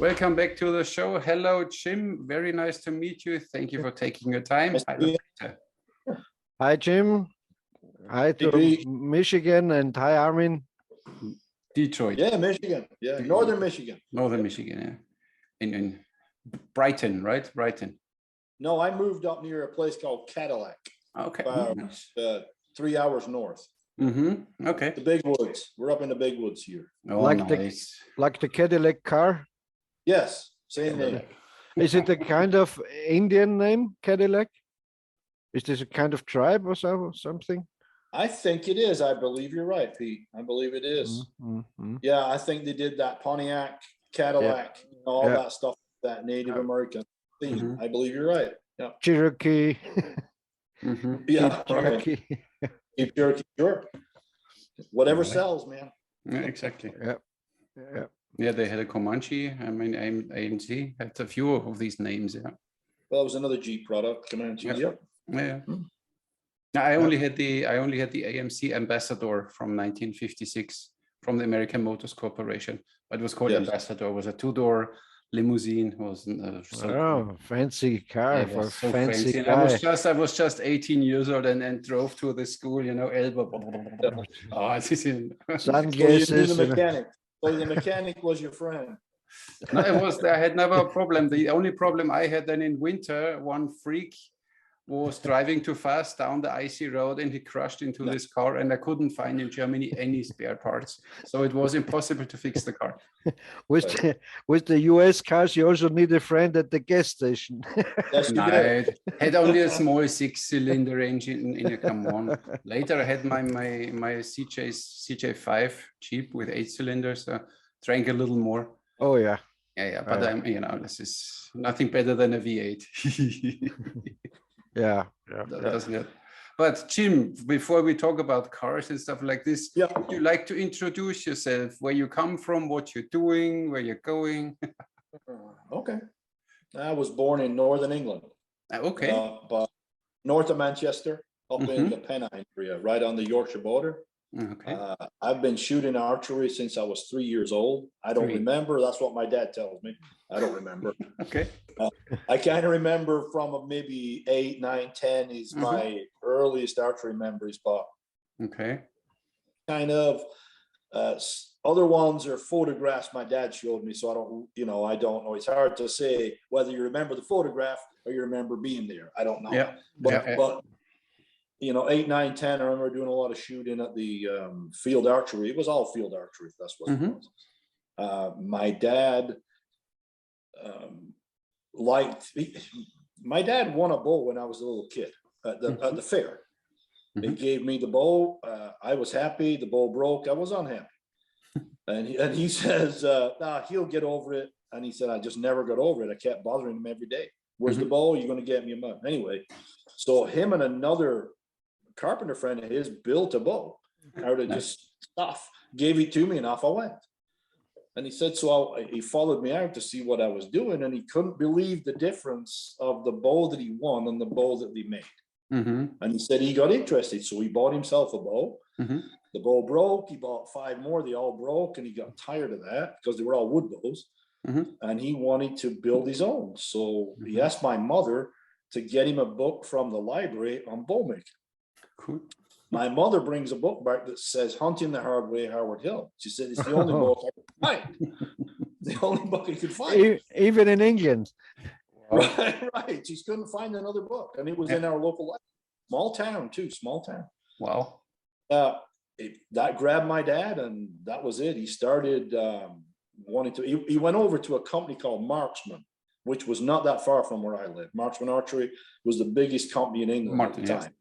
Welcome back to the show. Hello, Jim. Very nice to meet you. Thank you for taking your time. Hi, Jim. Hi to Michigan, and hi, Armin. Detroit. Yeah, Michigan. Yeah, northern Michigan. Northern Michigan, yeah. In Brighton, right? Brighton. No, I moved up near a place called Cadillac. Okay. About, Nice. 3 hours north. Okay. The big woods. We're up in the big woods here. Oh, like nice. the Cadillac car. Yes, same name. Is it a kind of Indian name, Cadillac? Is this a kind of tribe or something? I think it is. I believe you're right, Pete. I believe it is. Yeah, I think they did that Pontiac, Cadillac, all that stuff, that Native American theme. I believe you're right. Yeah. Cherokee. Yeah, Cherokee. Keep Cherokee, sure. Whatever sells, man. Yeah, exactly. Yeah, they had a Comanche. I mean, ANC had a few of these names. Yeah. Well, it was another Jeep product, Comanche. Yep. Yeah. I only had the AMC Ambassador from 1956 from the American Motors Corporation. It was called Ambassador. It was a two-door limousine. It was fancy car for so fancy guy. I was just 18 years old and drove to the school, elbow. Sunglasses. So the mechanic. So the mechanic was your friend. No, I had never a problem. The only problem I had then in winter, one freak was driving too fast down the icy road and he crashed into this car, and I couldn't find in Germany any spare parts. So it was impossible to fix the car. With the US cars, you also need a friend at the gas station. No, I had only a small 6-cylinder engine in a come on. Later I had my CJ5 Jeep with 8 cylinders, drank a little more. Oh yeah. Yeah, but this is nothing better than a V8. Yeah. Doesn't it? But Jim, before we talk about cars and stuff like this, would you like to introduce yourself, where you come from, what you're doing, where you're going? Okay. I was born in Northern England. Okay. But north of Manchester, up in the Pennine area, right on the Yorkshire border. Okay. I've been shooting archery since I was 3 years old. I don't remember. That's what my dad tells me. I don't remember. Okay. I kind of remember from maybe 8, 9, 10 is my earliest archery memories, but kind of other ones are photographs my dad showed me. So I don't know. It's hard to say whether you remember the photograph or you remember being there. I don't know. Yeah. But 8, 9, 10, I remember doing a lot of shooting at the field archery. It was all field archery. That's what it was. My dad my dad won a bow when I was a little kid at the fair. He gave me the bow. I was happy. The bow broke. I was unhappy. And he says, he'll get over it. And he said, I just never got over it. I kept bothering him every day. Where's the bow? You're going to get me a mug. Anyway, so him and another carpenter friend of his built a bow out of just stuff, gave it to me, and off I went. And he said, so he followed me out to see what I was doing, and he couldn't believe the difference of the bow that he won and the bow that they made. And he said he got interested, so he bought himself a bow. The bow broke. He bought 5 more. They all broke, and he got tired of that because they were all wood bows. And he wanted to build his own. So he asked my mother to get him a book from the library on bow making. Cool. My mother brings a book back that says Hunting the Hard Way, Howard Hill. She said it's the only book I could find. The only book I could find. Even in England. Right. She couldn't find another book. And it was in our local library. Small town, too. Small town. Wow. That grabbed my dad, and that was it. He started wanting to. He went over to a company called Marksman, which was not that far from where I live. Marksman Archery was the biggest company in England at the time.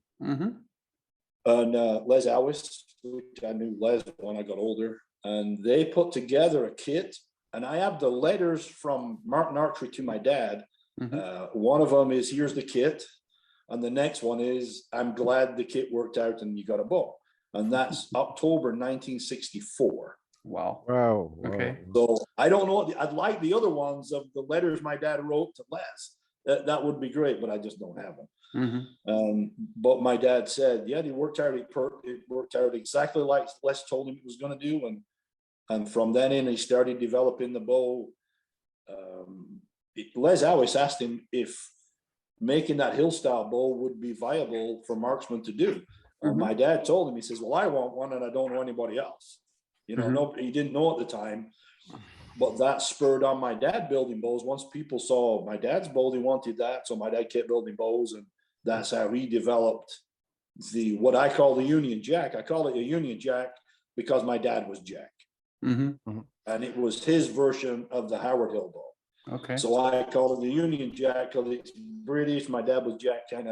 And Les Alwis, which I knew Les when I got older, and they put together a kit. And I have the letters from Martin Archery to my dad. One of them is, here's the kit. And the next one is, I'm glad the kit worked out and you got a bow. And that's October 1964. Wow. Okay. So I don't know. I'd like the other ones of the letters my dad wrote to Les. That would be great, but I just don't have them. But my dad said, yeah, it worked out. It worked out exactly like Les told him it was going to do. And from then in, he started developing the bow Les always asked him if making that hill style bow would be viable for marksmen to do. My dad told him, he says, well, I want one and I don't know anybody else. You know, no, he didn't know at the time, but that spurred on my dad building bows. Once people saw my dad's bow, they wanted that. So my dad kept building bows, and that's how he developed what I call the Union Jack. I call it a Union Jack because my dad was Jack. And it was his version of the Howard Hill bow. Okay. So I call it the Union Jack because it's British. My dad was Jack, kind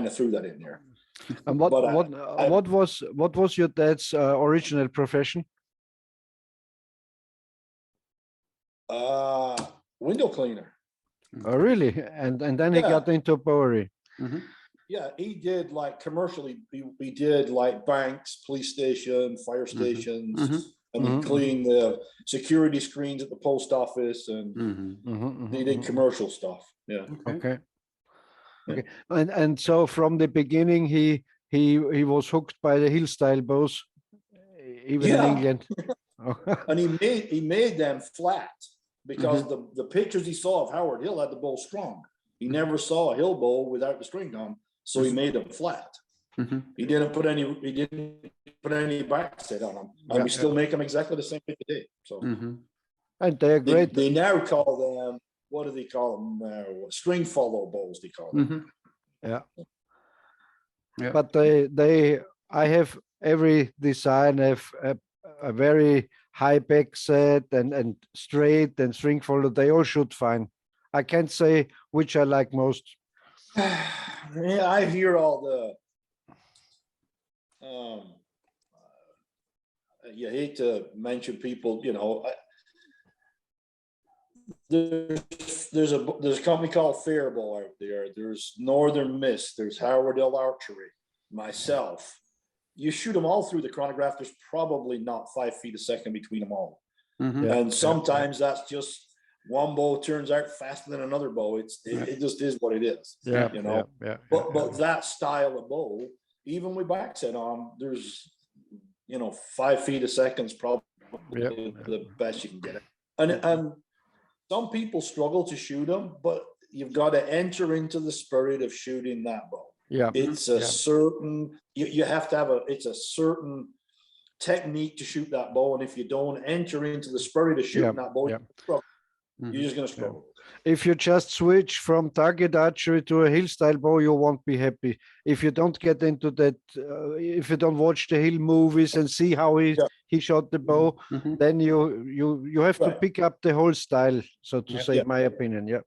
of threw that in there. And what was your dad's original profession? Window cleaner. Oh, really? And then he got into bowery. Yeah, he did like commercially. He did like banks, police station, fire stations, and he cleaned the security screens at the post office, and he did commercial stuff. Yeah. Okay. Okay. And so from the beginning, he was hooked by the hill style bows, even in England. And he made them flat because the pictures he saw of Howard Hill had the bow strong. He never saw a hill bow without the string on, so he made them flat. He didn't put any backset on them, and we still make them exactly the same way today. So, and they're great. They now call them, what do they call them now? String follow bows, they call them. Yeah. But I have every design have a very high back set and straight and string follow. They all shoot fine. I can't say which I like most. Yeah, I hear all the you hate to mention people, you know. There's a company called Faribault out there. There's Northern Mist. There's Howard Hill Archery. Myself. You shoot them all through the chronograph. There's probably not 5 feet a second between them all. And sometimes that's just one bow turns out faster than another bow. It just is what it is. You know. But that style of bow, even with backset on, there's 5 feet a second is probably the best you can get it. And some people struggle to shoot them, but you've got to enter into the spirit of shooting that bow. It's a certain, you have to have it's a certain technique to shoot that bow. And if you don't enter into the spirit of shooting that bow, you're just going to struggle. If you just switch from target archery to a hill style bow, you won't be happy. If you don't get into that, if you don't watch the Hill movies and see how he shot the bow, then you have to pick up the whole style, so to say, in my opinion.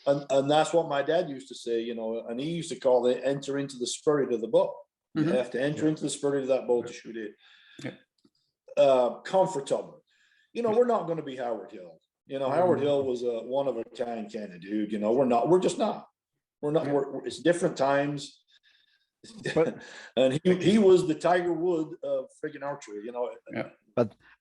And that's what my dad used to say, and he used to call it enter into the spirit of the bow. You have to enter into the spirit of that bow to shoot it. Comfortable. We're not going to be Howard Hill. Howard Hill was a one of a kind of dude. We're just not. It's different times. And he was the Tiger Wood of friggin' archery,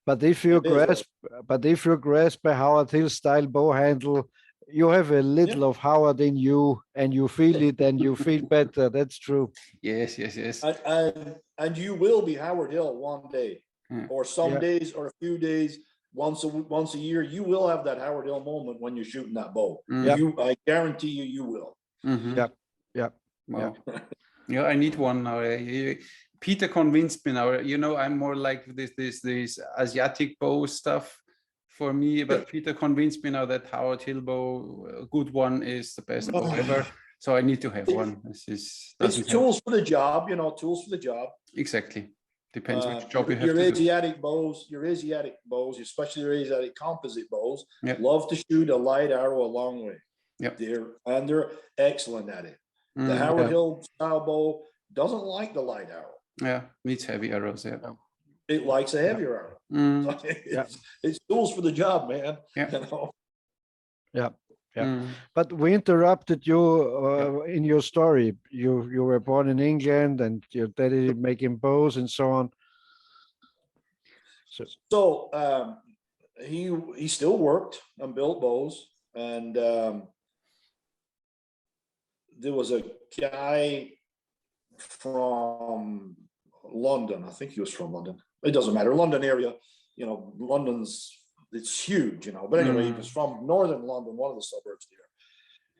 But if you grasp a Howard Hill style bow handle, you have a little of Howard in you, and you feel it, and you feel better. That's true. Yes. And you will be Howard Hill one day, or some days, or a few days. Once a year, you will have that Howard Hill moment when you're shooting that bow. I guarantee you will. Wow. I need one now. Peter convinced me now. I'm more like this Asiatic bow stuff for me, but Peter convinced me now that Howard Hill bow, a good one, is the best bow ever. So I need to have one. It's tools for the job, tools for the job. Exactly. Depends which job you have your to Asiatic bows, especially your Asiatic composite bows, love to shoot a light arrow a long way. They're excellent at it. The Howard Hill style bow doesn't like the light arrow. Yeah, needs heavy arrows. It likes a heavier arrow. It's tools for the job, man. But we interrupted you in your story. You were born in England, and your daddy making bows and so on. So he still worked and built bows, and there was a guy from London. I think he was from London. It doesn't matter. London area, London's it's huge, you know. But anyway, he was from northern London, one of the suburbs there.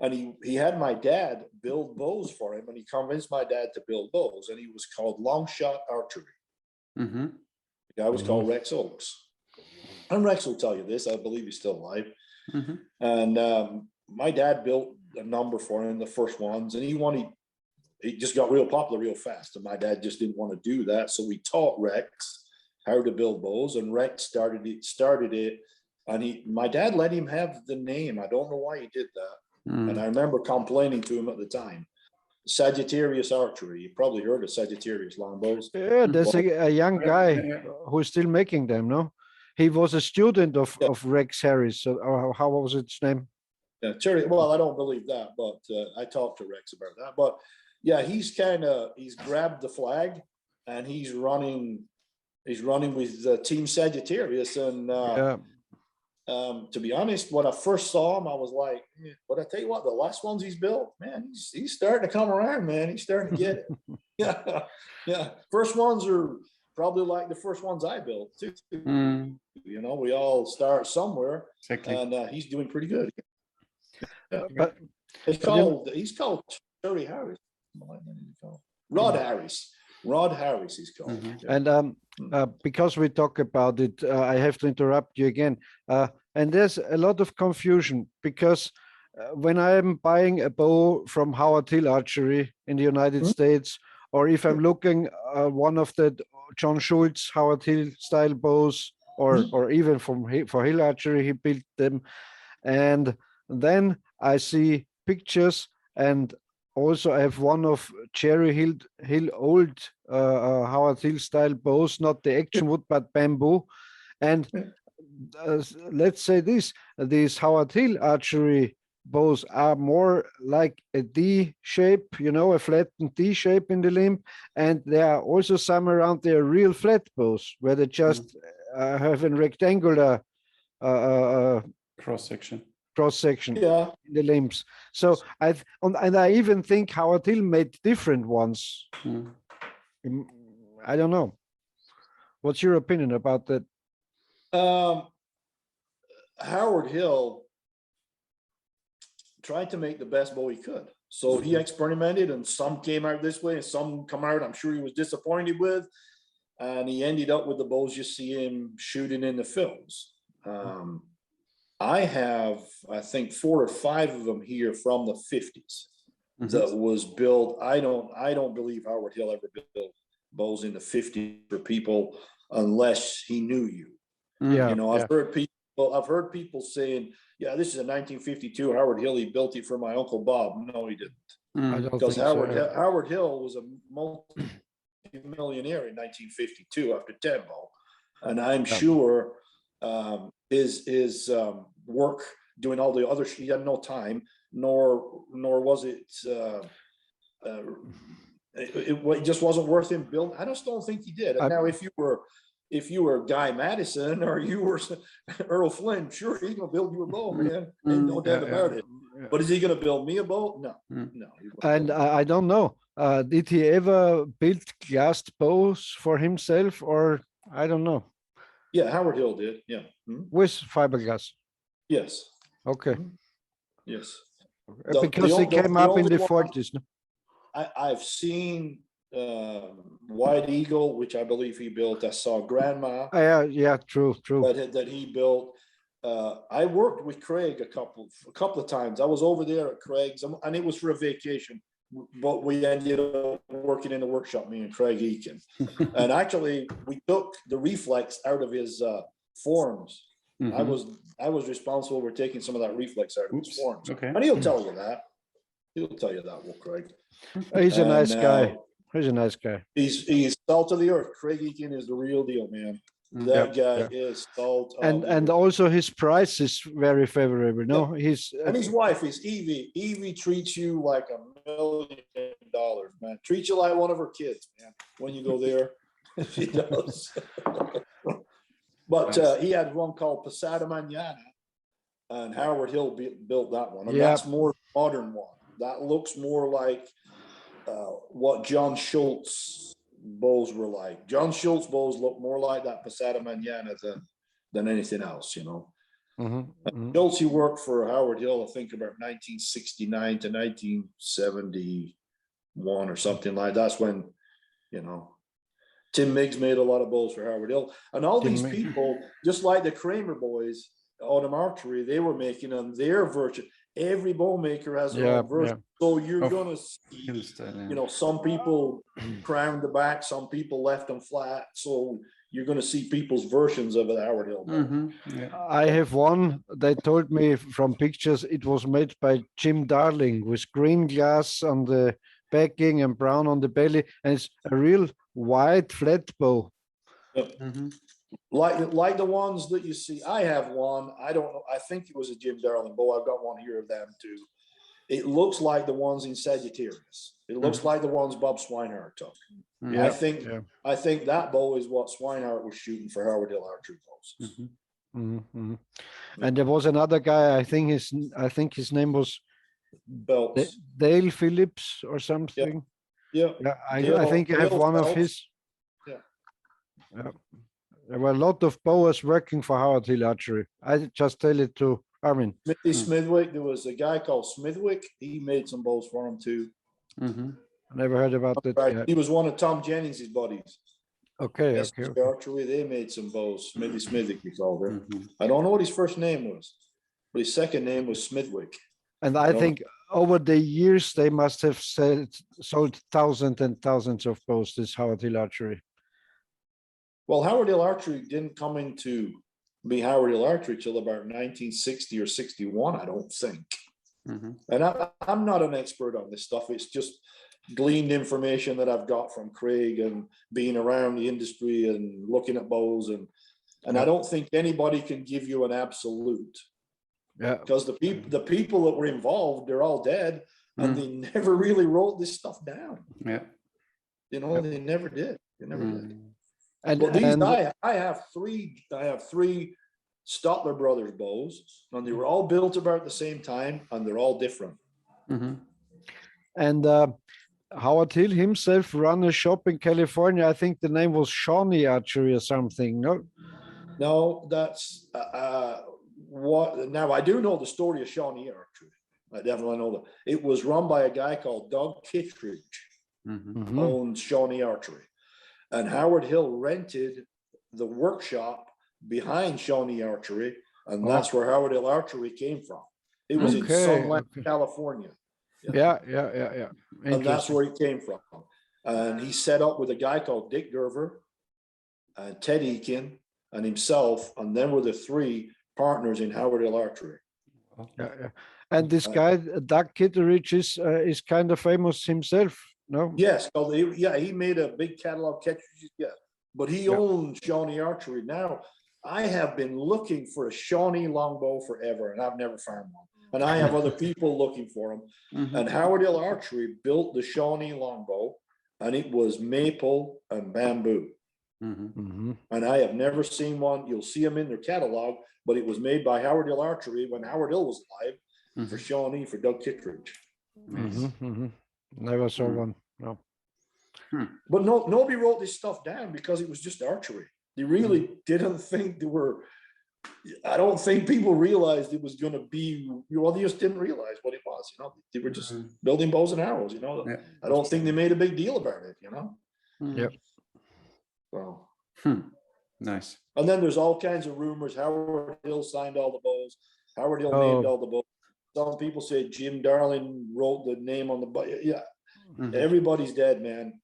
And he had my dad build bows for him, and he convinced my dad to build bows, and he was called Long Shot Archery. The guy was called Rex Oakes. And Rex will tell you this, I believe he's still alive. And my dad built a number for him, the first ones, and he just got real popular real fast. And my dad just didn't want to do that. So we taught Rex how to build bows, and Rex started it. And my dad let him have the name. I don't know why he did that. And I remember complaining to him at the time. Sagittarius Archery. You probably heard of Sagittarius longbows. Yeah, there's a young guy who's still making them, no? He was a student of Rex Harris. So, how was its name? Yeah, well, I don't believe that, but I talked to Rex about that. But yeah, he's grabbed the flag and he's running with Team Sagittarius. And to be honest, when I first saw him, I was like, but I tell you what, the last ones he's built, man, he's starting to come around, man. He's starting to get it. Yeah. First ones are probably like the first ones I built too. You know, we all start somewhere, and he's doing pretty good. Yeah. But he's called Terry Harris. Rod Harris. Rod Harris, he's called. And because we talk about it, I have to interrupt you again. And there's a lot of confusion because when I'm buying a bow from Howard Hill Archery in the United States, or if I'm looking one of the John Schultz Howard Hill style bows, or even for Hill Archery, he built them, and then I see pictures, and also I have one of Cherry Hill old Howard Hill style bows, not the action wood but bamboo, and let's say these Howard Hill Archery bows are more like a D shape, you know, a flattened D shape in the limb, and there are also some around there real flat bows where they just have a rectangular cross section in the limbs. So I even think Howard Hill made different ones. I don't know. What's your opinion about that? Howard Hill tried to make the best bow he could. So he experimented, and some came out this way and some come out I'm sure he was disappointed with. And he ended up with the bows you see him shooting in the films. I have, I think, 4 or 5 of them here from the 50s that was built. I don't believe Howard Hill ever built bows in the 50s for people unless he knew you. You know, I've heard people saying, yeah, this is a 1952 Howard Hill. He built it for my Uncle Bob. No, he didn't. Because Howard Hill was a multi-millionaire in 1952 after Tembo. And I'm sure his work doing all the other, he had no time, nor was it, it just wasn't worth him building. I just don't think he did. And now, if you were Guy Madison or you were Earl Flynn, sure, he's gonna build you a bow, man. Ain't no doubt about it. But is he gonna build me a bow? No, no. And I don't know. Did he ever build glassed bows for himself, or I don't know? Yeah, Howard Hill did. Yeah, with fiberglass. Yes. Okay. Yes. Because he came up in the 40s. No? I've seen White Eagle, which I believe he built. I saw Grandma. Yeah, true. That he built. I worked with Craig a couple of times. I was over there at Craig's, and it was for a vacation, but we ended up working in the workshop, me and Craig Eakin. And actually, we took the reflex out of his forms. I was responsible for taking some of that reflex out of his forms. Okay. And he'll tell you that. He'll tell you that, Will Craig. He's a nice guy. He's a nice guy. He's salt of the earth. Craig Eakin is the real deal, man. That guy is salt. And also his price is very favorable. No, and his wife is Evie. Evie treats you like $1 million, man. Treats you like one of her kids, man. When you go there, she does. But he had one called Posada Mañana, and Howard Hill built that one. And that's more modern one. That looks more like what John Schultz bows were like. John Schultz bows look more like that Posada Mañana than anything else, you know. Mhm. Worked for Howard Hill, I think about 1969 to 1971 or something like that. That's when, you know, Tim Miggs made a lot of bows for Howard Hill. And all these people, just like the Kramer boys, Autumn Archery, they were making them their version. Every bow maker has their own version. So you're going to see, you know, some people crowned the back, some people left them flat. So you're going to see people's versions of the Howard Hill bow. I have one. They told me from pictures it was made by Jim Darling with green glass on the backing and brown on the belly, and it's a real wide flat bow. Yep. Like the ones that you see. I have one. I don't know. I think it was a Jim Darling bow. I've got one here of them too. It looks like the ones in Sagittarius. It looks like the ones Bob Swinehart took. I think that bow is what Swinehart was shooting for Howard Hill archery bows. And there was another guy. I think his name was Dale Phillips or something. Yeah. I think I have one of his. There were a lot of bowers working for Howard Hill Archery. I just tell it to Armin. Smithwick. There was a guy called Smithwick. He made some bows for him too. I never heard about that. Right. He was one of Tom Jennings' buddies. Okay. Archery, they made some bows. Maybe Smithwick he called her. I don't know what his first name was, but his second name was Smithwick. And I think over the years they must have sold thousands and thousands of bows, this Howard Hill Archery. Well, Howard Hill Archery didn't come into be Howard Hill Archery till about 1960 or 61, I don't think. And I'm not an expert on this stuff. It's just gleaned information that I've got from Craig and being around the industry and looking at bows. And I don't think anybody can give you an absolute. Because the people that were involved, they're all dead, and they never really wrote this stuff down. You know, they never did. They never did. But these, I have three Stotler Brothers bows, and they were all built about the same time, and they're all different. And Howard Hill himself ran a shop in California. I think the name was Shawnee Archery or something. No, that's what. Now I do know the story of Shawnee Archery. I definitely know that. It was run by a guy called Doug Kittredge, owned Shawnee Archery. And Howard Hill rented the workshop behind Shawnee Archery, and that's where Howard Hill Archery came from. It was in Sunland, California. Yeah. And that's where he came from. And he set up with a guy called Dick Gerver and Ted Eakin and himself, and then were the three partners in Howard Hill Archery. And this guy, Doug Kittredge, is kind of famous himself. No. Yes. He made a big catalog catches. Yeah. But he owned Shawnee Archery. Now, I have been looking for a Shawnee longbow forever, and I've never found one. And I have other people looking for them. And Howard Hill Archery built the Shawnee longbow, and it was maple and bamboo. And I have never seen one. You'll see them in their catalog, but it was made by Howard Hill Archery when Howard Hill was alive for Shawnee, for Doug Kittredge. Never saw one. No. But nobody wrote this stuff down because it was just archery. They really didn't think they were. I don't think people realized it was going to be. Well, they just didn't realize what it was. You know, they were just building bows and arrows. You know, I don't think they made a big deal about it. You know. Yep. Well. Nice. And then there's all kinds of rumors. Howard Hill signed all the bows. Howard Hill named all the bows. Some people say Jim Darling wrote the name on the bow. Yeah. Everybody's dead, man.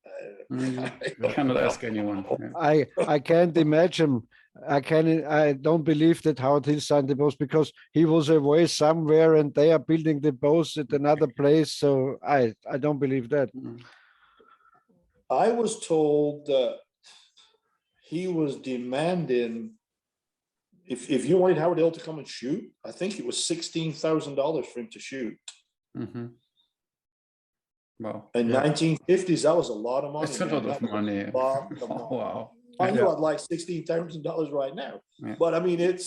I cannot ask anyone. I can't imagine. I don't believe that Howard Hill signed the bows because he was away somewhere and they are building the bows at another place. So I don't believe that. I was told that he was demanding, if you wanted Howard Hill to come and shoot, I think it was $16,000 for him to shoot. Wow. In 1950s, that was a lot of money. That's a lot of money. Wow. I know I'd like $16,000 right now. But I mean, it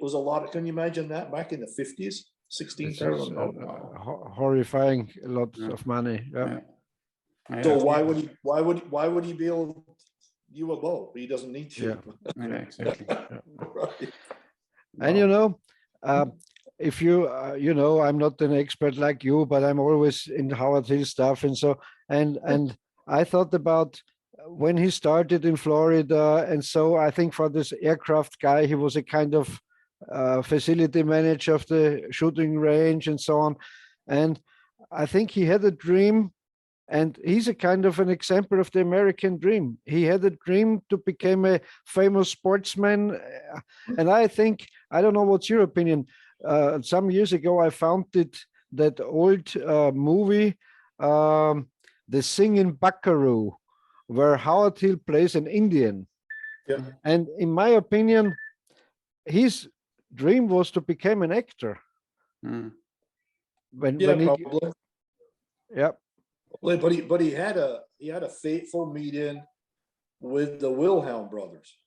was a lot. Can you imagine that back in the 50s? 16,000. Horrifying, a lot of money. So why would he be able? you a bow. He doesn't need to. Yeah, exactly. Right. And if you I'm not an expert like you, but I'm always in Howard Hill stuff, and so and I thought about when he started in Florida, and so I think for this aircraft guy, he was a kind of facility manager of the shooting range and so on, and I think he had a dream. And he's a kind of an example of the American dream. He had a dream to become a famous sportsman. And I think, I don't know what's your opinion. Some years ago, I found that old movie, The Singing Buckaroo, where Howard Hill plays an Indian. Yeah. And in my opinion, his dream was to become an actor. Mm. When Probably. Yeah. But he had a fateful meeting with the Wilhelm brothers.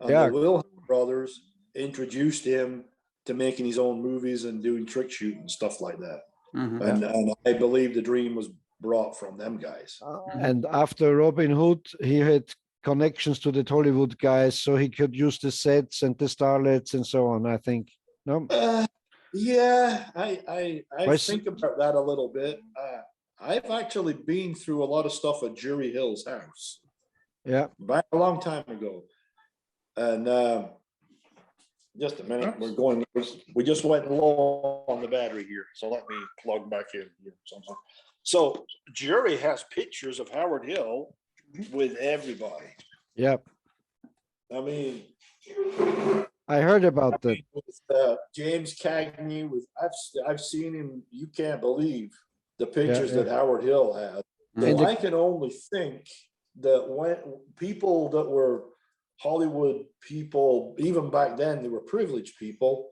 And the Wilhelm brothers introduced him to making his own movies and doing trick shooting and stuff like that. Mm-hmm. And I believe the dream was brought from them guys. And after Robin Hood, he had connections to the Hollywood guys, so he could use the sets and the starlets and so on, I think. No? Yeah, I think about that a little bit. I've actually been through a lot of stuff at Jury Hill's house. Yeah. Back a long time ago. And just a minute, we just went low on the battery here. So let me plug back in here. So Jury has pictures of Howard Hill with everybody. Yep. I mean, I heard about that. With, James Cagney, I've seen him. You can't believe the pictures that Howard Hill had. So I can only think that when people that were Hollywood people, even back then, they were privileged people,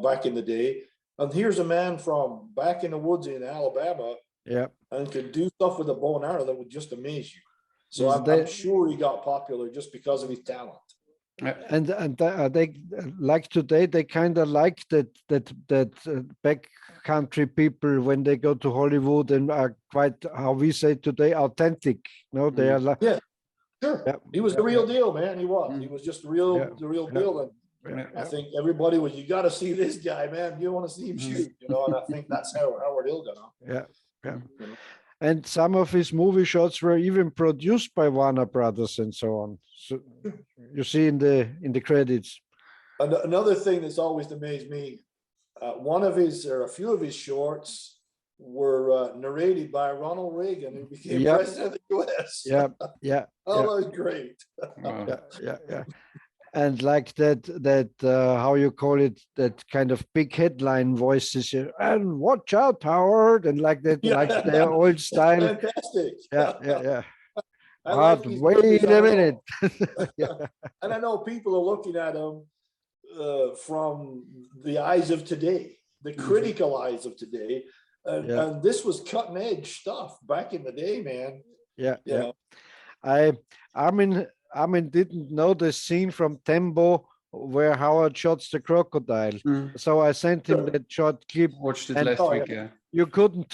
back in the day. And here's a man from back in the woods in Alabama, and could do stuff with a bow and arrow that would just amaze you. So I'm sure he got popular just because of his talent. And they like today, they kind of like that back country people when they go to Hollywood and are quite, how we say today, authentic. No, they are like, sure. He was the real deal, man. He was just the real deal. And I think everybody was, you got to see this guy, man. You want to see him shoot, and I think that's how Howard Hill got on. Yeah. And some of his movie shots were even produced by Warner Brothers and so on. So you see in the credits. Another thing that's always amazed me, a few of his shorts were narrated by Ronald Reagan, who became president of the U.S. Yeah. That was great. Yeah. And like that how you call it, that kind of big headline voices, and watch out, Howard, and like that, like their old style. Fantastic. Yeah. But wait a minute. And I know people are looking at him from the eyes of today, the critical eyes of today. And this was cutting edge stuff back in the day, man. Yeah. Armin didn't know the scene from Tembo where Howard shots the crocodile. So I sent him that short clip. Watched it last week, yeah. You couldn't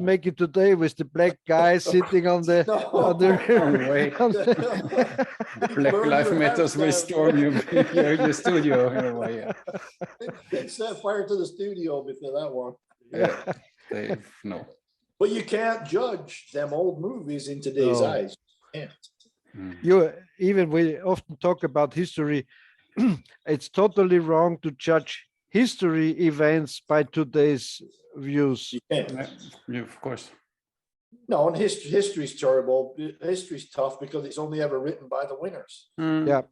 make it today with the black guy sitting on the Black Lives Matters will storm your studio in a way. Set fire to the studio before that one. Yeah, no. But you can't judge them old movies in today's eyes. You can't. We often talk about history. It's totally wrong to judge history events by today's views. You can't. Yeah, of course. No, and history's terrible. History's tough because it's only ever written by the winners. Yeah.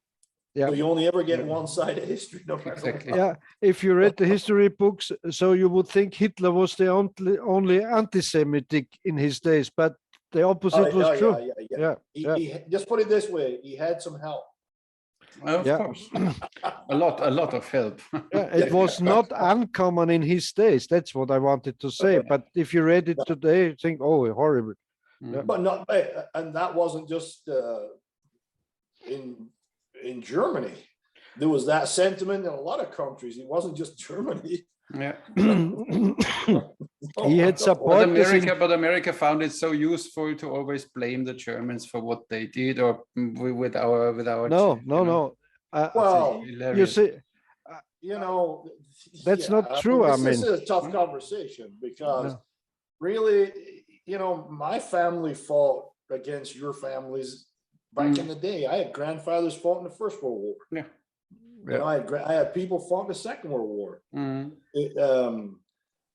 So you only ever get one side of history. Exactly. Yeah. If you read the history books, so you would think Hitler was the only anti-Semitic in his days, but the opposite was true. He just put it this way: he had some help. Of course, a lot of help. It was not uncommon in his days. That's what I wanted to say. But if you read it today, you think, "Oh, horrible." But not, and that wasn't just in Germany. There was that sentiment in a lot of countries. It wasn't just Germany. Yeah. He had But supporters in, America found it so useful to always blame the Germans for what they did, or with our no. Well, You hilarious. see, you know, that's yeah, not true, this Armin. is a tough conversation because No. really, you know, my family fought against your families back in the day. I had grandfathers fought in the First World War. Yeah. You know, I had people fought in the Second World War.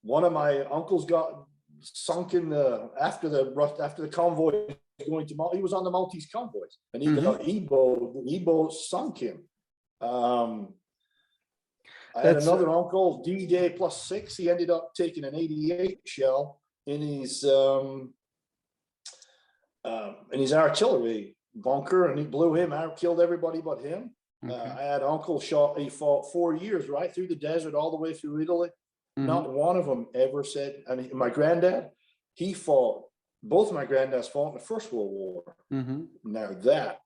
One of my uncles got sunk in the after the convoy going to he was on the Maltese convoys, and he got Ebo sunk him. I had another uncle, D-Day +6. He ended up taking an 88 shell in his artillery bunker, and he blew him out, killed everybody but him. I had uncle he fought 4 years right through the desert all the way through Italy. Not one of them ever said. And my granddad, both my granddads fought in the First World War. Now that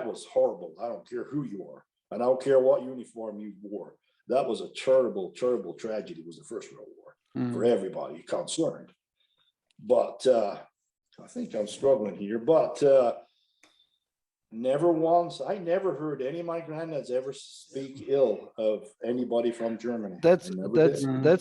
was horrible. I don't care who you are, and I don't care what uniform you wore. That was a terrible, terrible tragedy. Was the First World War for everybody concerned. But I think I'm struggling here. But I never heard any of my granddads ever speak ill of anybody from Germany. That's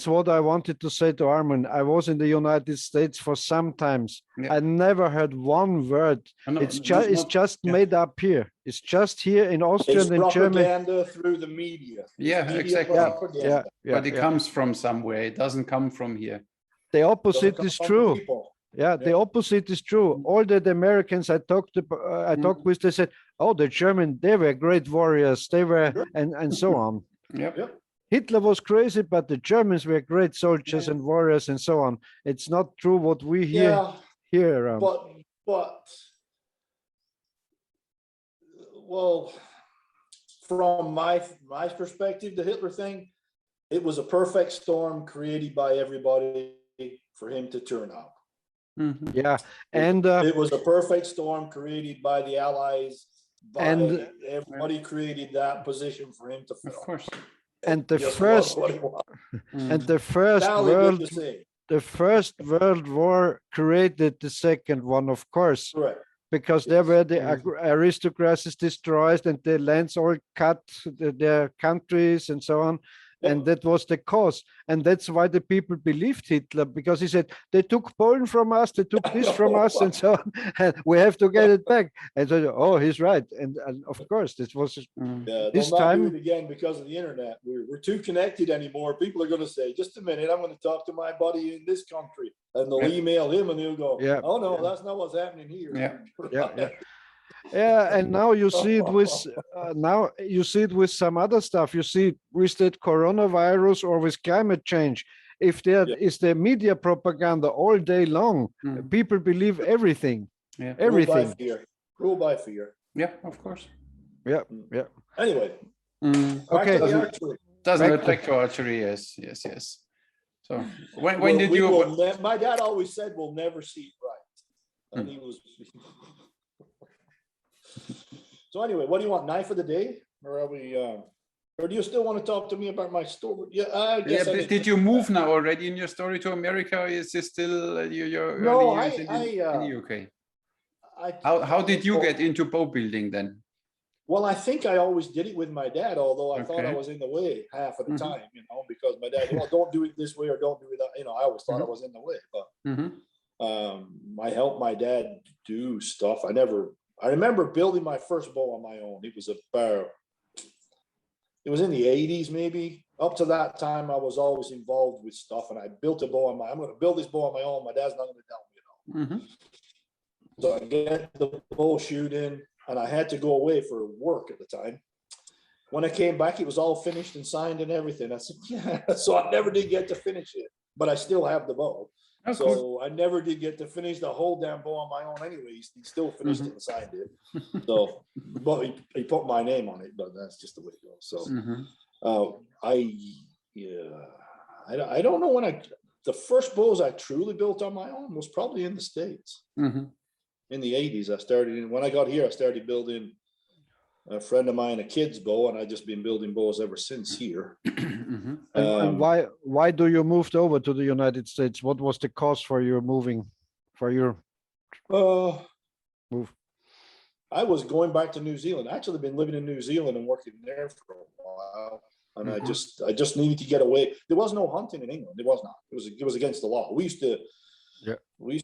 what I wanted to say to Armin. I was in the United States for some times. I never heard one word. It's just made up here. It's just here in Austria and in Germany. Propaganda through the media. Yeah, exactly. But it comes from somewhere. It doesn't come from here. The opposite is true. Yeah, the opposite is true. All the Americans I talked with, they said, "Oh, the German, they were great warriors. They were," and so on. Hitler was crazy, but the Germans were great soldiers and warriors and so on. It's not true what we hear around. But well, from my perspective, the Hitler thing, it was a perfect storm created by everybody for him to turn up. Yeah, and it was a perfect storm created by the Allies. Everybody created that position for him to fill. Of course. And the first World War created the second one, of course. Right. Because there were the aristocracies destroyed and the lands all cut, their countries and so on. And that was the cause. And that's why the people believed Hitler, because he said, they took Poland from us, they took this from us and so on. And we have to get it back. And so, oh, he's right. And of course, this was this time. Do it again because of the internet. We're too connected anymore. People are going to say, just a minute, I'm going to talk to my buddy in this country. And they'll email him and he'll go, oh, no, that's not what's happening here. Yeah, and now you see it with some other stuff. You see it with that coronavirus or with climate change. If there is the media propaganda all day long, people believe everything. Everything. Rule by fear. Yeah, of course. Yeah. Anyway. Okay. Doesn't affect archery? Yes. So when did you? My dad always said, "We'll never see it right," and he was. So anyway, what do you want? Knife of the day, or are we? Or do you still want to talk to me about my story? Yeah, I guess. Yeah, did you move now already in your story to America? Or is this still your no? Early years in the UK? How did you get into bow building then? Well, I think I always did it with my dad, although I thought I was in the way half of the time, because my dad, don't do it this way or don't do it that. I always thought I was in the way, but I helped my dad do stuff. I remember building my first bow on my own. It was in the 80s, maybe. Up to that time, I was always involved with stuff, and I built a bow I'm going to build this bow on my own. My dad's not going to tell me at all. So I get the bow shooting, and I had to go away for work at the time. When I came back, it was all finished and signed and everything. I said, yeah. So I never did get to finish it, but I still have the bow. So cool. I never did get to finish the whole damn bow on my own anyways. He still finished it and signed it. So, but he put my name on it, but that's just the way it goes. So I don't know when the first bows I truly built on my own was probably in the States. In the 80s, when I got here, I started building a friend of mine a kid's bow, and I've just been building bows ever since here. And why do you moved over to the United States? What was the cost for your moving, for your move? I was going back to New Zealand. Actually, been living in New Zealand and working there for a while, and I just needed to get away. There was no hunting in England. There was not. It was against the law. We used to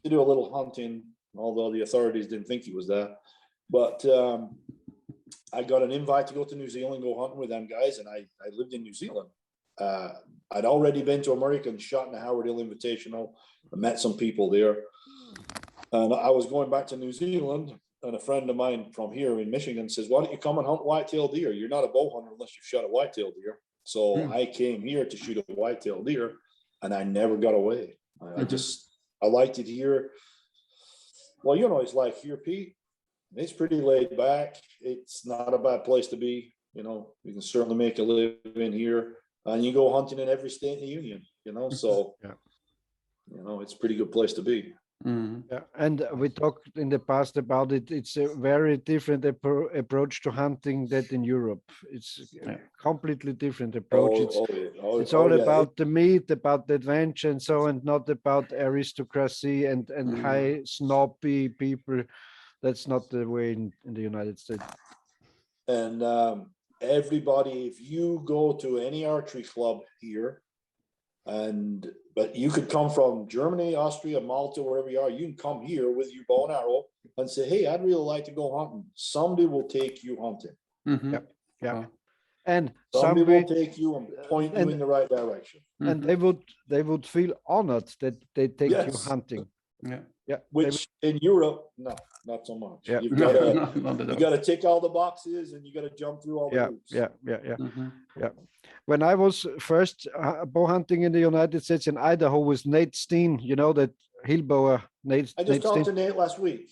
do a little hunting, although the authorities didn't think it was that. But I got an invite to go to New Zealand, go hunting with them guys, and I lived in New Zealand. I'd already been to America and shot in the Howard Hill Invitational. I met some people there, and I was going back to New Zealand. And a friend of mine from here in Michigan says, "Why don't you come and hunt whitetail deer? You're not a bow hunter unless you've shot a whitetail deer." So I came here to shoot a whitetail deer, and I never got away. I liked it here. Well, you know, it's like here, Pete. It's pretty laid back. It's not a bad place to be. You know, you can certainly make a living here, and you go hunting in every state in the union. You know, so you know, it's a pretty good place to be. Yeah, and we talked in the past about it. It's a very different approach to hunting that in Europe. It's a completely different approach. It's all about the meat, about the adventure, and so, and not about aristocracy and high snobby people. That's not the way in the United States. And everybody, if you go to any archery club here, but you could come from Germany, Austria, Malta, wherever you are. You can come here with your bow and arrow and say, "Hey, I'd really like to go hunting." Somebody will take you hunting. And somebody will take you and point you in the right direction. And they would feel honored that they take you hunting. Which in Europe, no, not so much. You've got to tick all the boxes, and you got to jump through all the hoops. When I was first bow hunting in the United States in Idaho with Nate Steen, you know, that hill bower. I just talked to Nate last week.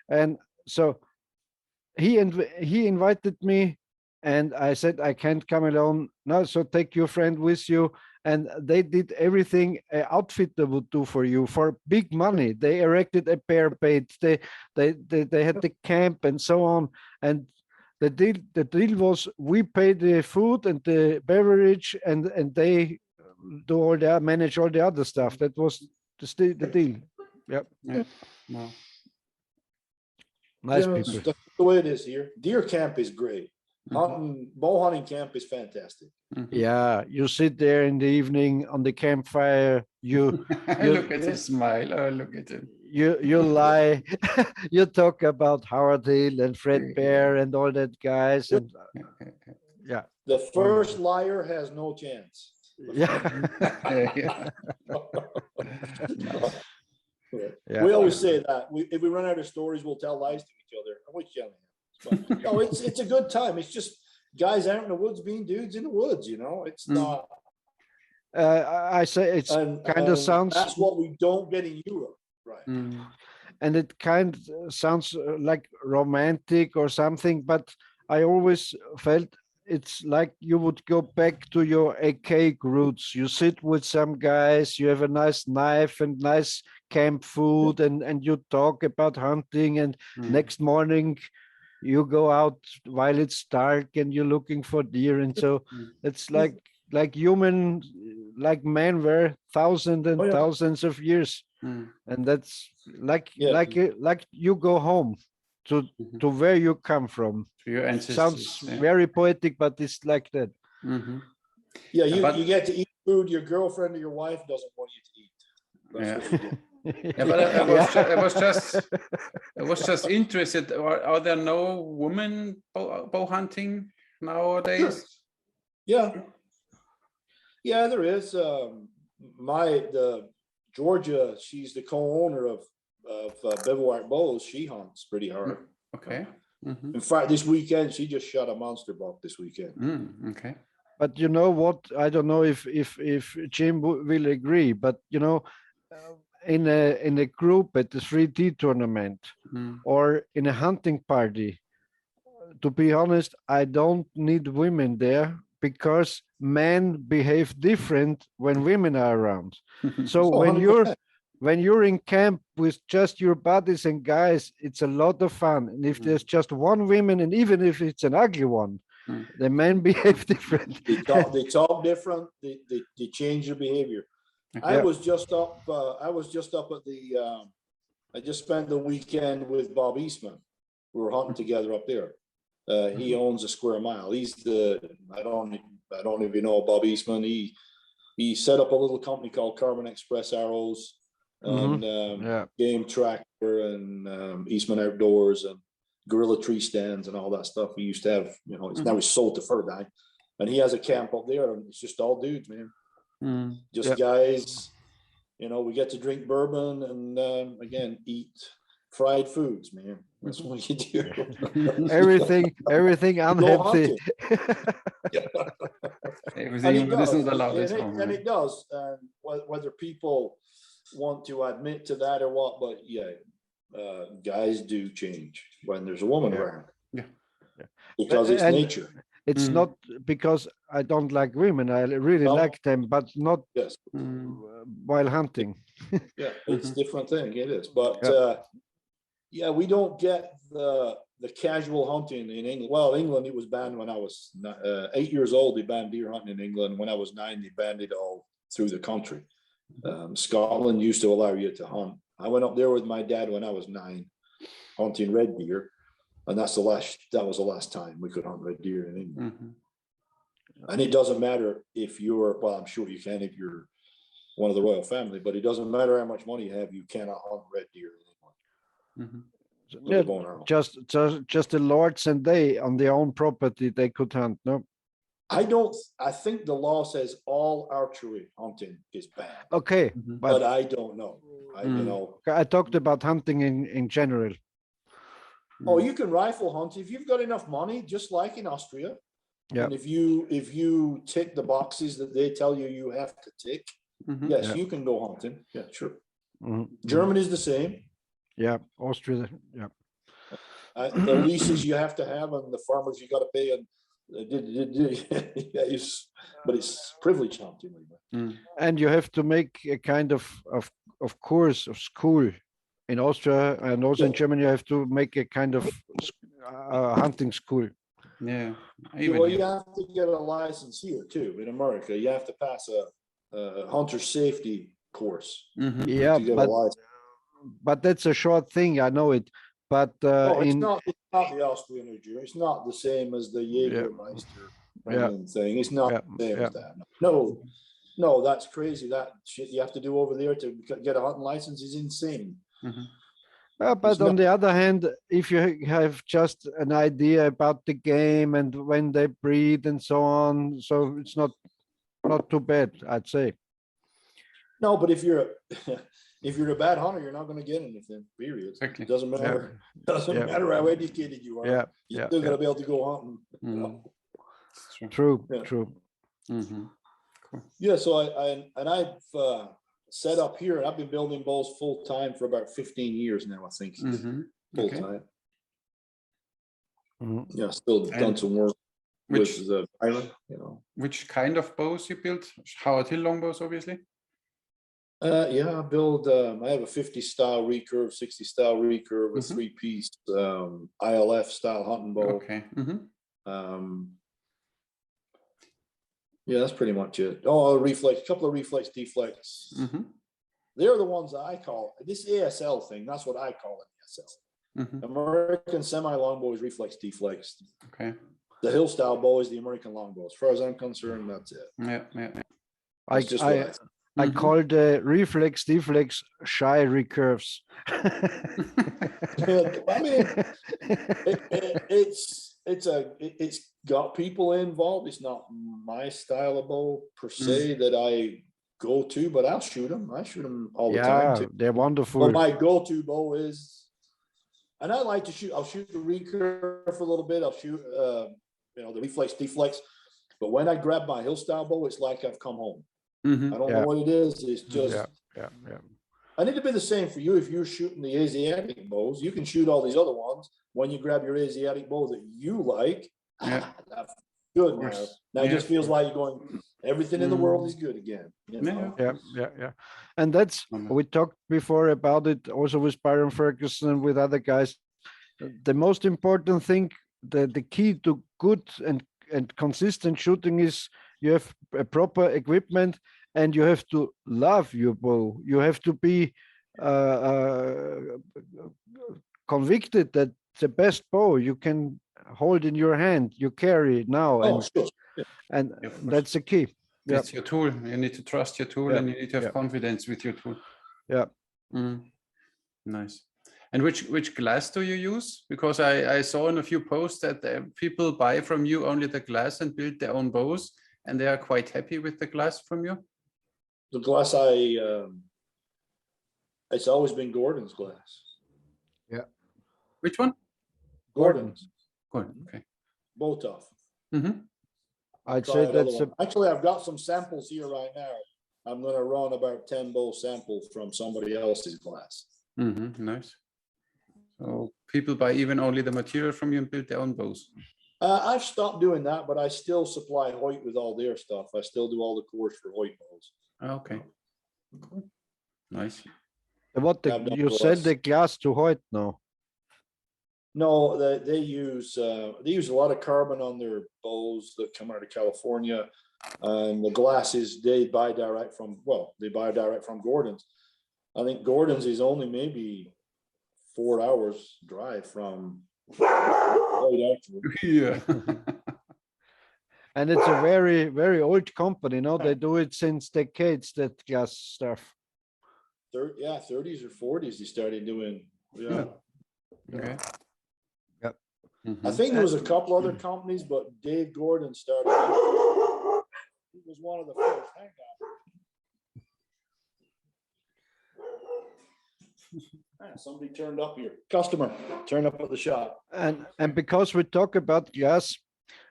And so he invited me, and I said I can't come alone. No, so take your friend with you. And they did everything an outfitter would do for you for big money. They erected a bear bait. They had the camp and so on. And the deal was we pay the food and the beverage, and they do manage all the other stuff. That was the deal. Wow. Nice people. That's the way it is here. Deer camp is great. Bow hunting camp is fantastic. Yeah, you sit there in the evening on the campfire. You look at his smile. Oh, look at him. You lie. You talk about Howard Hill and Fred Bear and all that guys. And the first liar has no chance. We always say that if we run out of stories, we'll tell lies to each other. I'm with you. But, no, it's a good time. It's just guys out in the woods being dudes in the woods. You know, it's not. I say it's kind of sounds. That's what we don't get in Europe, right? And it kind of sounds like romantic or something, but I always felt it's like you would go back to your archaic roots. You sit with some guys, you have a nice knife and nice camp food, and you talk about hunting, and next morning you go out while it's dark and you're looking for deer. And so it's like human, like men were thousands and thousands of years. And that's like you go home to where you come from. Your ancestors. Sounds very poetic, but it's like that. Yeah, you get to eat food your girlfriend or your wife doesn't want you to eat. That's what you get. But I was just interested. Are there no women bow hunting nowadays? Yeah, there is. Georgia, she's the co-owner of Bivouac Bows. She hunts pretty hard. Okay. In fact, this weekend she just shot a monster buck. This weekend. Okay. But you know what? I don't know if Jim will agree. But you know. In a group at the 3D tournament or in a hunting party, to be honest, I don't need women there because men behave different when women are around. So when when you're in camp with just your buddies and guys, it's a lot of fun. And if there's just one woman, and even if it's an ugly one, the men behave different. They talk different. They change their behavior. I was just up at the. I just spent the weekend with Bob Eastman. We were hunting together up there. He owns a square mile. He's I don't even know Bob Eastman. He set up a little company called Carbon Express Arrows and Game Tracker and Eastman Outdoors and Gorilla Tree Stands and all that stuff. He used to have, it's now he's sold to Ferdinand, and he has a camp up there, and it's just all dudes, man. Just guys. We get to drink bourbon and again eat fried foods, man. That's what you do. everything unhealthy. Everything isn't allowed. And it does. And whether people want to admit to that or what, but guys do change when there's a woman around. Because it's nature. It's not because I don't like women. I really like them, but not while hunting. It's a different thing. It is. But we don't get the casual hunting in England. Well, England, it was banned when I was 8 years old. They banned deer hunting in England. When I was 9, they banned it all through the country. Scotland used to allow you to hunt. I went up there with my dad when I was 9, hunting red deer. And that was the last time we could hunt red deer in England. And it doesn't matter if I'm sure you can if you're one of the royal family, but it doesn't matter how much money you have, you cannot hunt red deer in England. Just the lords and they on their own property, they could hunt, no? I think the law says all archery hunting is banned. Okay. But I don't know. I talked about hunting in general. Oh, you can rifle hunt if you've got enough money, just like in Austria. And if you tick the boxes that they tell you have to tick, you can go hunting. Yeah, sure. Germany is the same. Yeah, Austria. Yeah. The leases you have to have and the farmers you got to pay, and but it's privilege hunting. And you have to make a kind of course of school. In Austria and also in Germany, you have to make a kind of hunting school. Yeah. Well, you have to get a license here too. In America, you have to pass a hunter safety course. But that's a short thing. I know it. But it's not the Austrian or German. It's not the same as the Jägermeister thing. It's not the same as that. No, that's crazy. That shit you have to do over there to get a hunting license is insane. But on the other hand, if you have just an idea about the game and when they breed and so on, so it's not too bad, I'd say. No, but if you're a bad hunter, you're not going to get anything. Period. Exactly. It doesn't matter. Doesn't matter how educated you are. You're still going to be able to go hunting. True. Cool. Yeah. So I've set up here, and I've been building bows full time for about 15 years now, I think. Full time. Yeah, still done some work with the island, Which kind of bows you built? Howard Hill longbows, obviously. I build. I have a 50 style recurve, 60 style recurve, a 3-piece ILF style hunting bow. Okay. Yeah, that's pretty much it. Oh, a couple of reflex deflex. They're the ones I call this ASL thing. That's what I call it, ASL. American semi-longbow is reflex deflex. Okay. The hill style bow is the American longbow. As far as I'm concerned, that's it. Yeah. I call the reflex deflex shy recurves. I mean, it's got people involved. It's not my style of bow per se that I go to, but I'll shoot them. I shoot them all the time too. They're wonderful. But my go-to bow is, and I like to shoot. I'll shoot the recurve for a little bit. I'll shoot, the reflex deflex. But when I grab my hill style bow, it's like I've come home. I don't know what it is. It's just And it'd be the same for you if you're shooting the Asiatic bows. You can shoot all these other ones. When you grab your Asiatic bow that you like, that's good now. Now it just feels like you're going, everything in the world is good again. You know? Yeah. And that's, we talked before about it also with Byron Ferguson and with other guys. The most important thing, the key to good and consistent shooting is you have a proper equipment and you have to love your bow. You have to be convicted that the best bow you can hold in your hand, you carry now. Oh, sure. And that's the key. It's your tool. You need to trust your tool and you need to have confidence with your tool. Yeah. Nice. And which glass do you use? Because I saw in a few posts that people buy from you only the glass and build their own bows, and they are quite happy with the glass from you. The glass it's always been Gordon's glass. Yeah. Which one? Gordon's. Gordon. Okay. Bow tough. I'd say that's actually, I've got some samples here right now. I'm going to run about 10 bow sample from somebody else's glass. Nice. So people buy even only the material from you and build their own bows. I've stopped doing that, but I still supply Hoyt with all their stuff. I still do all the cores for Hoyt bows. Okay. Cool. Nice. What you sell the glass to Hoyt now? No, they use a lot of carbon on their bows that come out of California, and the glasses they buy direct from Gordon's. I think Gordon's is only maybe 4 hours drive from Hoyt. Yeah. And it's a very, very old company. No, they do it since decades, that glass stuff. 30s or 40s they started doing. Yeah. Okay. Yep. I think there was a couple other companies, but Dave Gordon started. He was one of the first. Hang on. Somebody turned up here. Customer turned up at the shop. And because we talk about glass,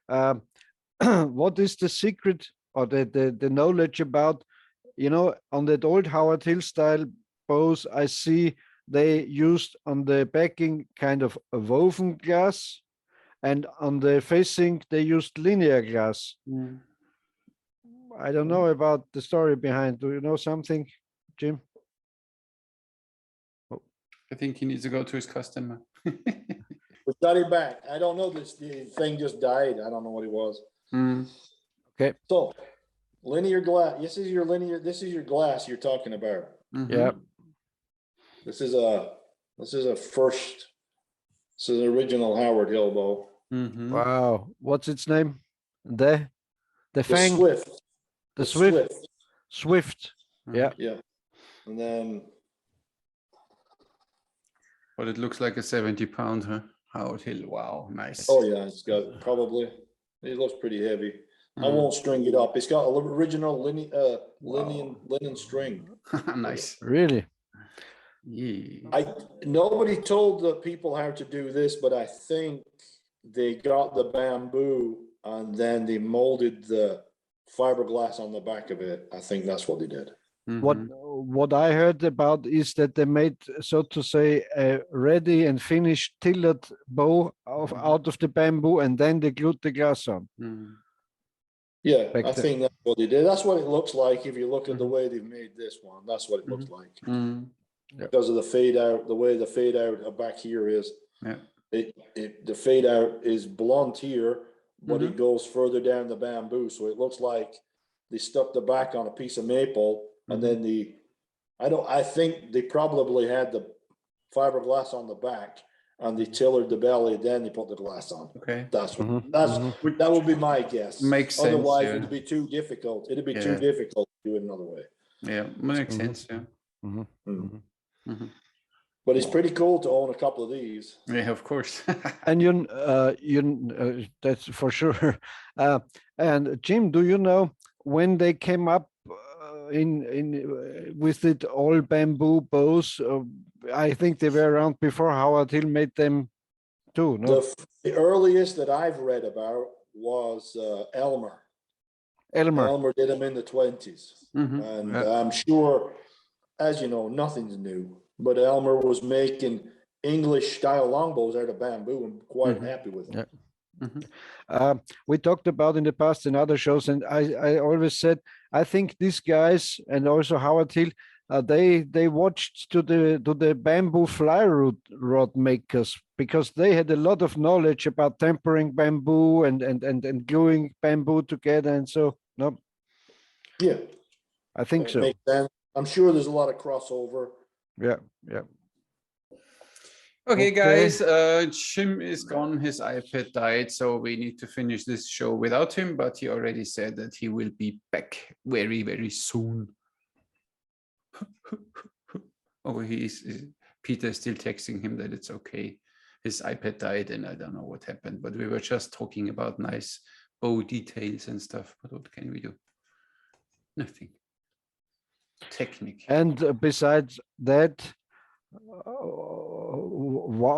what is the secret or the knowledge about, on that old Howard Hill style bows, I see they used on the backing kind of a woven glass, and on the facing they used linear glass. I don't know about the story behind. Do you know something, Jim? I think he needs to go to his customer. We got him back. I don't know. The thing just died. I don't know what it was. Okay. So linear glass. This is your glass you're talking about. Yeah. This is an original Howard Hill bow. Wow. What's its name? The Fang? Swift. The Swift. Swift. Yeah. Yeah. And then. But it looks like a 70-pound, huh? Howard Hill. Wow, nice. Oh yeah, it's got probably. It looks pretty heavy. I won't string it up. It's got original linen string. Nice. Really? Yeah. Nobody told the people how to do this, but I think they got the bamboo and then they molded the fiberglass on the back of it. I think that's what they did. What I heard about is that they made, so to say, a ready and finished tillered bow out of the bamboo, and then they glued the glass on. Yeah, I think that's what they did. That's what it looks like if you look at the way they've made this one. That's what it looks like. Because of the fade out, the way the fade out back here is. Yeah. The fade out is blunt here, but it goes further down the bamboo, so it looks like they stuck the back on a piece of maple, and then I think they probably had the fiberglass on the back, and they tillered the belly, then they put the glass on. Okay. That would be my guess. Makes sense. Otherwise, it'd be too difficult. It'd be too difficult to do it another way. Yeah, makes sense. Yeah. But it's pretty cool to own a couple of these. Yeah, of course. And that's for sure. And Jim, do you know when they came up with it all bamboo bows? I think they were around before Howard Hill made them too. No, the earliest that I've read about was Elmer. Elmer did them in the 20s, and I'm sure, as you know, nothing's new. But Elmer was making English style longbows out of bamboo and quite happy with them. We talked about in the past in other shows, and I always said I think these guys and also Howard Hill, they watched to the bamboo fly rod makers because they had a lot of knowledge about tempering bamboo and gluing bamboo together, and so no. Yeah, I think so. Makes sense. I'm sure there's a lot of crossover. Yeah. Okay, guys, Jim is gone. His iPad died, so we need to finish this show without him, but he already said that he will be back very, very soon. Oh, Peter is still texting him that it's okay. His iPad died and I don't know what happened, but we were just talking about nice bow details and stuff. But what can we do? Nothing. Technique. And besides that,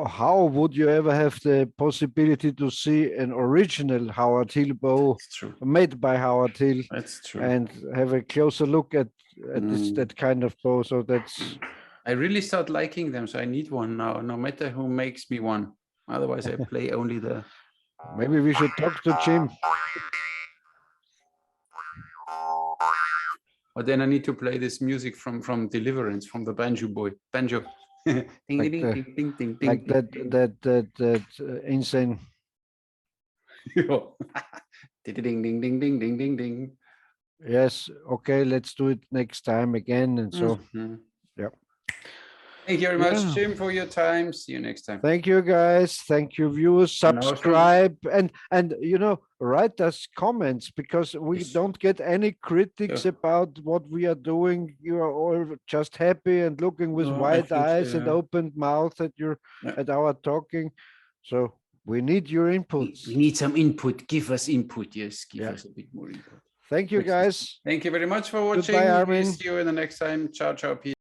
how would you ever have the possibility to see an original Howard Hill bow made by Howard Hill? That's true. And have a closer look at that kind of bow. So that's. I really start liking them, so I need one now, no matter who makes me one. Otherwise, I play only the. Maybe we should talk to Jim. But then I need to play this music from Deliverance, from the banjo boy. Banjo. Ding, Like ding, ding, ding, ding, ding, like ding, that insane. ding, ding, ding, ding, ding, ding, ding, ding. Yes. Okay. Let's do it next time again. And so, yeah. Thank you very much, Jim, for your time. See you next time. Thank you, guys. Thank you, viewers. Subscribe and write us comments because we don't get any critics about what we are doing. You are all just happy and looking with wide eyes and open mouth at our talking. So we need your input. We need some input. Give us input. Yes, give us a bit more input. Thank you, guys. Thank you very much for watching. Goodbye, Armin. See you in the next time. Ciao, ciao, Peter.